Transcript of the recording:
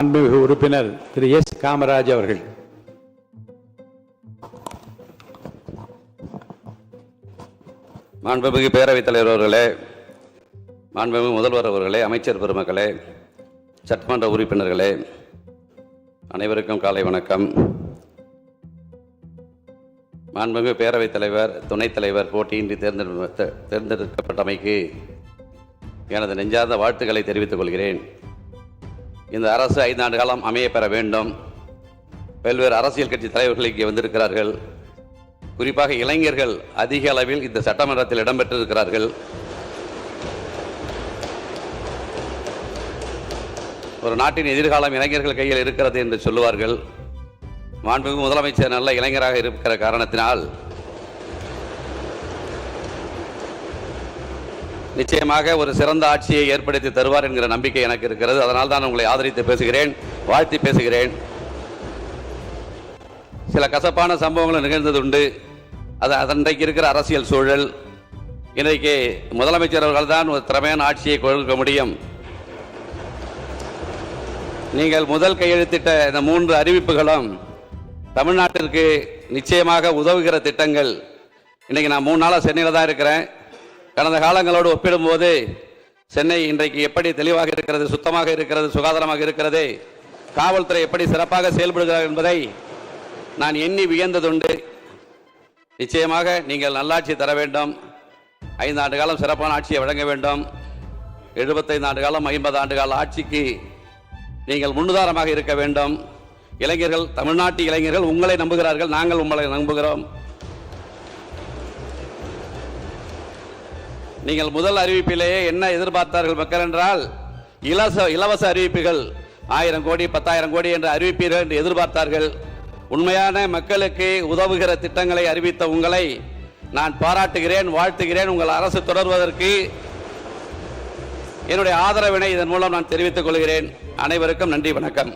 மாண்புமிகு உறுப்பினர் திரு எஸ் காமராஜ் அவர்கள். மாண்புமிகு பேரவைத் தலைவர் அவர்களே, மாண்புமிகு முதல்வர் அவர்களே, அமைச்சர் பெருமக்களே, சட்டமன்ற உறுப்பினர்களே, அனைவருக்கும் காலை வணக்கம். மாண்புமிகு பேரவைத் தலைவர், துணைத் தலைவர் போட்டியின்றி தேர்ந்தெடுக்கப்பட்டமைக்கு எனது நெஞ்சார்ந்த வாழ்த்துக்களை தெரிவித்துக் கொள்கிறேன். இந்த அரசு 5 ஆண்டு காலம் அமைய பெற வேண்டும். பல்வேறு அரசியல் கட்சி தலைவர்கள் இங்கே வந்திருக்கிறார்கள். குறிப்பாக இளைஞர்கள் அதிக அளவில் இந்த சட்டமன்றத்தில் இடம்பெற்றிருக்கிறார்கள். ஒரு நாட்டின் எதிர்காலம் இளைஞர்கள் கையில் இருக்கிறது என்று சொல்லுவார்கள். மாண்புமிகு முதலமைச்சர் நல்ல இளைஞராக இருக்கிற காரணத்தினால் நிச்சயமாக ஒரு சிறந்த ஆட்சியை ஏற்படுத்தி தருவார் என்கிற நம்பிக்கை எனக்கு இருக்கிறது. அதனால் தான் உங்களை ஆதரித்து பேசுகிறேன், வாழ்த்தி பேசுகிறேன். சில கசப்பான சம்பவங்கள் நிகழ்ந்தது உண்டு. அது அன்றைக்கு இருக்கிற அரசியல் சூழல். இன்றைக்கு முதலமைச்சர் அவர்கள் தான் ஒரு திறமையான ஆட்சியை கொடுக்க முடியும். நீங்கள் முதல் கையெழுத்திட்ட இந்த 3 அறிவிப்புகளும் தமிழ்நாட்டிற்கு நிச்சயமாக உதவுகிற திட்டங்கள். இன்றைக்கி நான் 3 நாளாக சென்னையில் தான் இருக்கிறேன். கடந்த காலங்களோடு ஒப்பிடும்போது சென்னை இன்றைக்கு எப்படி தெளிவாக இருக்கிறது, சுத்தமாக இருக்கிறது, சுகாதாரமாக இருக்கிறது, காவல்துறை எப்படி சிறப்பாக செயல்படுகிறார் என்பதை நான் எண்ணி வியந்ததுண்டு. நிச்சயமாக நீங்கள் நல்லாட்சி தர வேண்டும். 5 ஆண்டு காலம் சிறப்பான ஆட்சியை வழங்க வேண்டும். 75 ஆண்டு காலம் 50 ஆண்டு கால ஆட்சிக்கு நீங்கள் முன்னுதாரணமாக இருக்க வேண்டும். இளைஞர்கள், தமிழ்நாட்டு இளைஞர்கள் உங்களை நம்புகிறார்கள், நாங்கள் உங்களை நம்புகிறோம். நீங்கள் முதல் அறிவிப்பிலேயே என்ன எதிர்பார்த்தார்கள் மக்கள் என்றால், இலவச அறிவிப்புகள் 1000 கோடி 10,000 கோடி என்று அறிவிப்பீர்கள் என்று எதிர்பார்த்தார்கள். உண்மையான மக்களுக்கு உதவுகிற திட்டங்களை அறிவித்த உங்களை நான் பாராட்டுகிறேன், வாழ்த்துகிறேன். உங்கள் அரசு தொடர்வதற்கு என்னுடைய ஆதரவினை இதன் மூலம் நான் தெரிவித்துக் கொள்கிறேன். அனைவருக்கும் நன்றி, வணக்கம்.